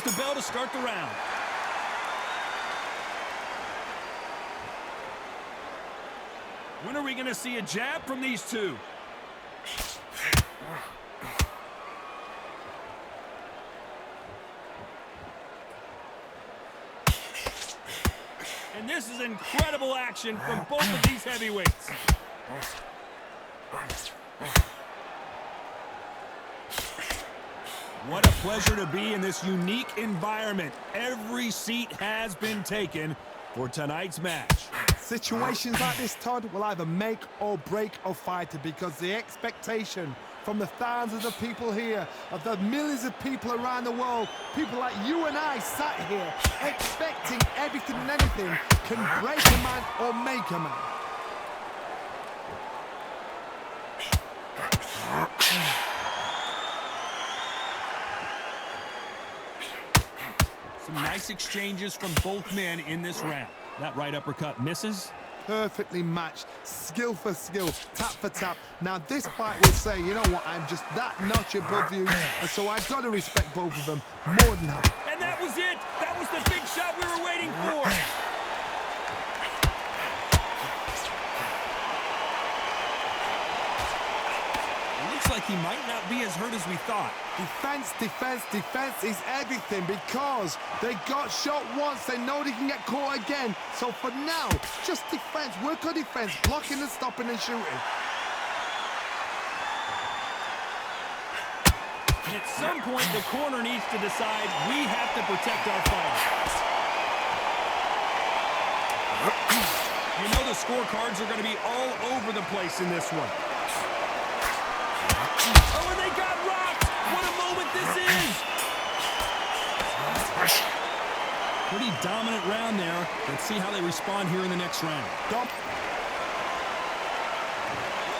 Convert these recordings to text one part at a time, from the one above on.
the bell to start the round. When are we going to see a jab from these two? And this is incredible action from both of these heavyweights. What a pleasure to be in this unique environment. Every seat has been taken for tonight's match. Situations like this, Todd, will either make or break a fighter because the expectation from the thousands of people here, of the millions of people around the world, people like you and I sat here expecting everything and anything can break a man or make a man. Some nice exchanges from both men in this round. That right uppercut misses. Perfectly matched, skill for skill, tap for tap. Now this fight will say, you know what, I'm just that notch above you, and so I've got to respect both of them more than that. And that was it. That was the big shot we were waiting for. It looks like he might not be as hurt as we thought. Defense, defense, defense is everything because they got shot once, they know they can get caught again. So for now, just defense, work on defense, blocking and stopping and shooting. And at some point, the corner needs to decide we have to protect our fighter. You know the scorecards are going to be all over the place in this one. Oh, and they got rocked! What a moment this is! Pretty dominant round there. Let's see how they respond here in the next round.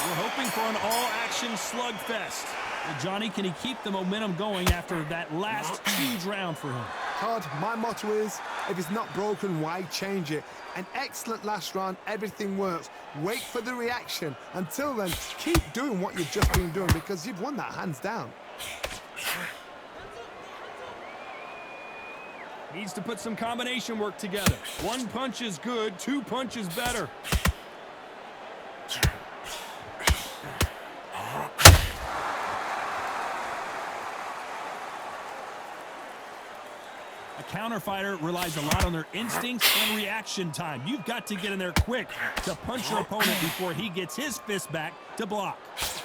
We're hoping for an all-action slugfest. Well, Johnny, can he keep the momentum going after that last huge round for him? Todd, my motto is, if it's not broken, why change it? An excellent last round, everything works. Wait for the reaction. Until then, keep doing what you've just been doing because you've won that hands down. Needs to put some combination work together. One punch is good, two punches better. A counter fighter relies a lot on their instincts and reaction time. You've got to get in there quick to punch your opponent before he gets his fist back to block.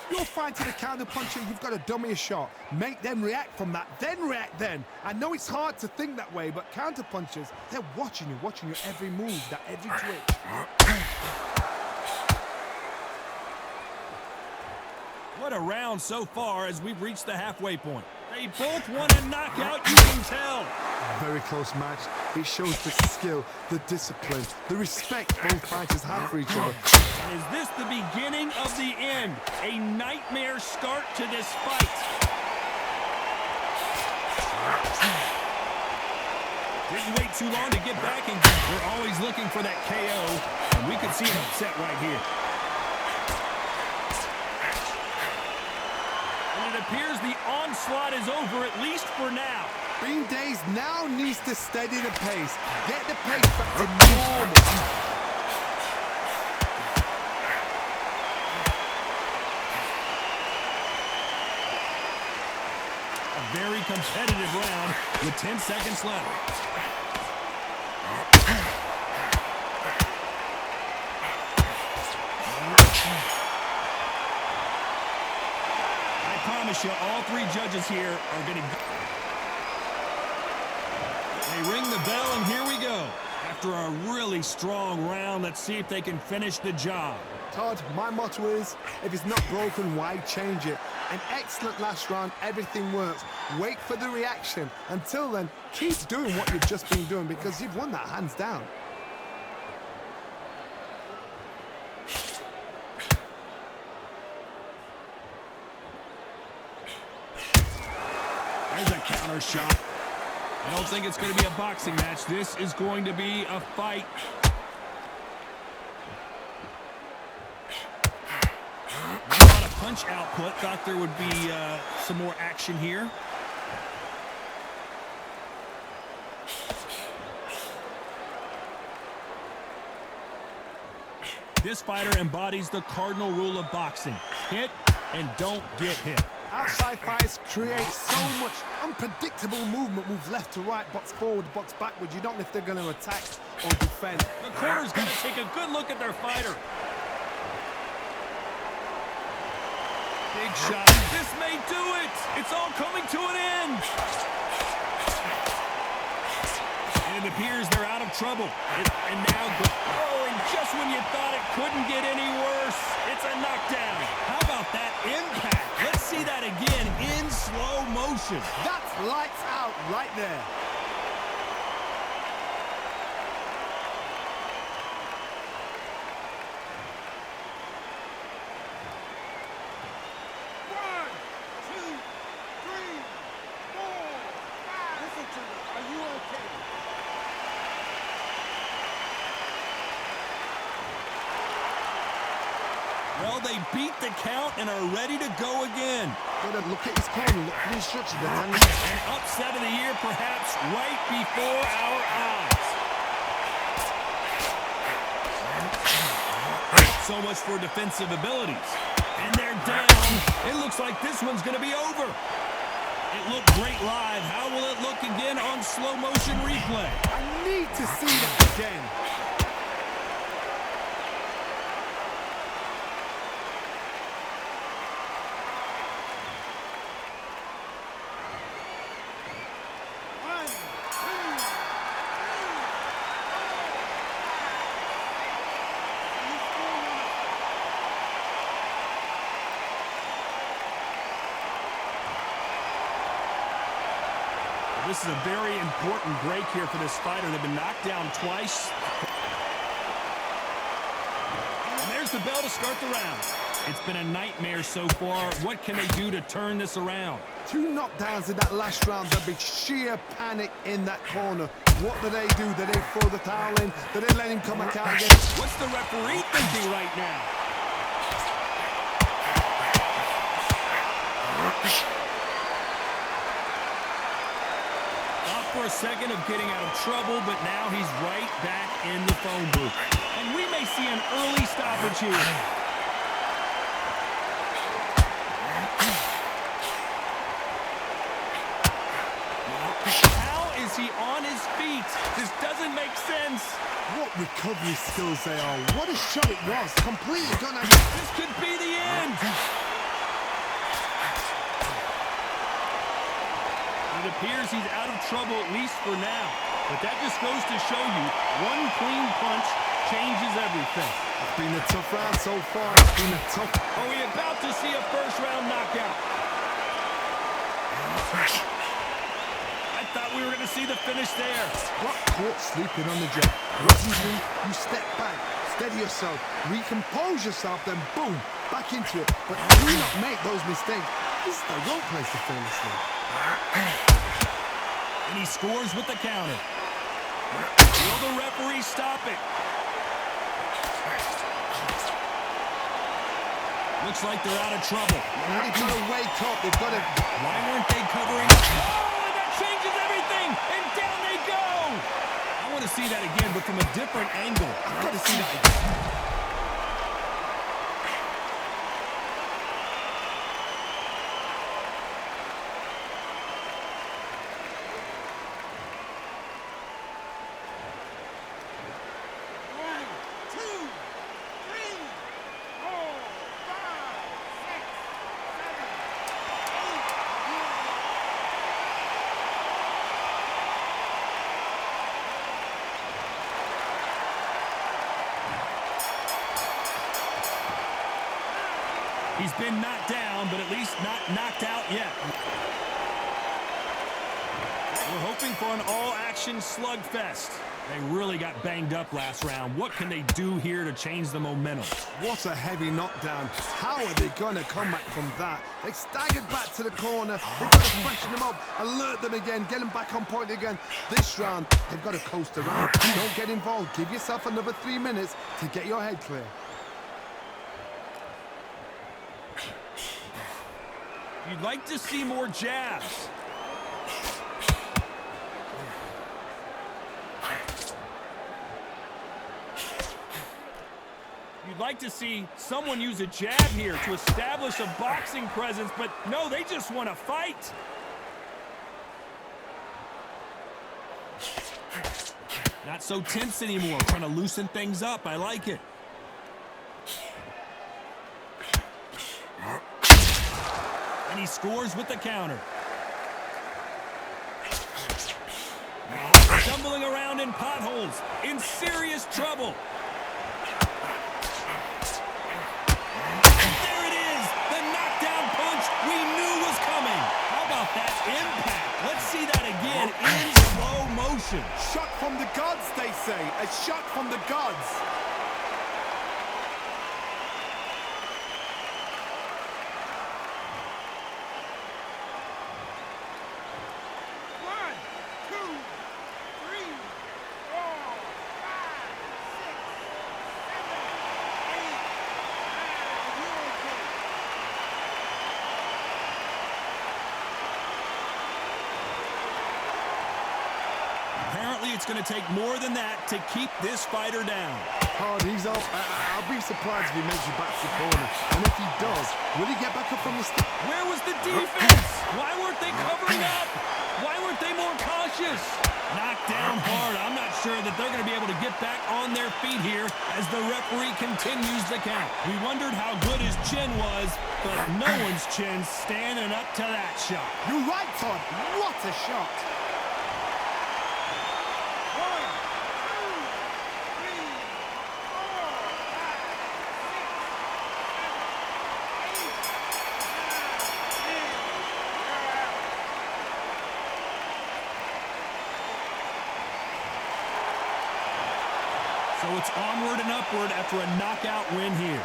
You're fighting a counter puncher, you've got to dummy a shot. Make them react from that, then react then. I know it's hard to think that way, but counter punchers, they're watching your every move, that every twitch. What a round so far as we've reached the halfway point. They both want a knockout, you can tell. Very close match. It shows the skill, the discipline, the respect both fighters have for each other. Is this the beginning of the end? A nightmare start to this fight. Didn't wait too long to get back, and we're always looking for that KO, and we could see an upset right here. And it appears the onslaught is over, at least for now. Bean Days now needs to steady the pace. Get the pace back to normal. A very competitive round with 10 seconds left. I promise you, all three judges here are going to... They ring the bell, and here we go. After a really strong round, let's see if they can finish the job. Todd, my motto is, if it's not broken, why change it? An excellent last round, everything works. Wait for the reaction. Until then, keep doing what you've just been doing because you've won that hands down. There's a counter shot. I don't think it's going to be a boxing match. This is going to be a fight. A lot of punch output. Thought there would be some more action here. This fighter embodies the cardinal rule of boxing. Hit and don't get hit. Outside fights create so much unpredictable movement. Moves left to right, box forward, box backwards. You don't know if they're going to attack or defend. The corner's going to take a good look at their fighter. Big shot. This may do it. It's all coming to an end. And it appears they're out of trouble. And now, and just when you thought it couldn't get any worse, it's a knockdown. How about that impact? Let's see that again in slow motion. That's lights out right there. One, two, three, four, five. Listen to me. Are you okay? Well, they beat the count and are ready to go again. Gotta look at his corner, look for the instructions. An upset of the year, perhaps, right before our eyes. So much for defensive abilities. And they're down. It looks like this one's going to be over. It looked great live. How will it look again on slow motion replay? I need to see that again. This is a very important break here for this fighter. They've been knocked down twice. And there's the bell to start the round. It's been a nightmare so far. What can they do to turn this around? 2 knockdowns in that last round. There'll be sheer panic in that corner. What do? Do they throw the towel in? Do they let him come back out again? What's the referee thinking right now? For a second of getting out of trouble, but now he's right back in the phone booth. And we may see an early stoppage here. How is he on his feet? This doesn't make sense. What recovery skills they are. What a shot it was. Completely gone. This could be the end. It appears he's out of trouble, at least for now. But that just goes to show you, one clean punch changes everything. It's been a tough round so far. It's been a tough... Are we about to see a first-round knockout? I thought we were going to see the finish there. Got caught sleeping on the jet. What do? You step back, steady yourself, recompose yourself, then boom, back into it. But do not make those mistakes. This is the wrong place to fall asleep. And he scores with the counter. Will the referee stop it? Looks like they're out of trouble. They've got to wake up. They've got to... Why weren't they covering? Oh, and that changes everything. And down they go. I want to see that again, but from a different angle. I've got to see that again. He's been knocked down, but at least not knocked out yet. We're hoping for an all-action slugfest. They really got banged up last round. What can they do here to change the momentum? What a heavy knockdown. How are they going to come back from that? They staggered back to the corner. They've got to freshen them up, alert them again, get them back on point again. This round, they've got to coast around. Don't get involved. Give yourself another 3 minutes to get your head clear. You'd like to see more jabs. You'd like to see someone use a jab here to establish a boxing presence, but no, they just want to fight. Not so tense anymore, trying to loosen things up. I like it. And he scores with the counter. Stumbling around in potholes, in serious trouble. There it is, the knockdown punch we knew was coming. How about that impact? Let's see that again in slow motion. Shot from the gods, they say. A shot from the gods. Apparently, it's going to take more than that to keep this fighter down. Oh, he's up. I'll be surprised if he makes it back to the corner. And if he does, will he get back up from the stick? Where was the defense? Why weren't they covering up? Why weren't they more cautious? Knocked down hard. I'm not sure that they're going to be able to get back on their feet here as the referee continues the count. We wondered how good his chin was, but no one's chin standing up to that shot. You're right, Todd. What a shot. So it's onward and upward after a knockout win here.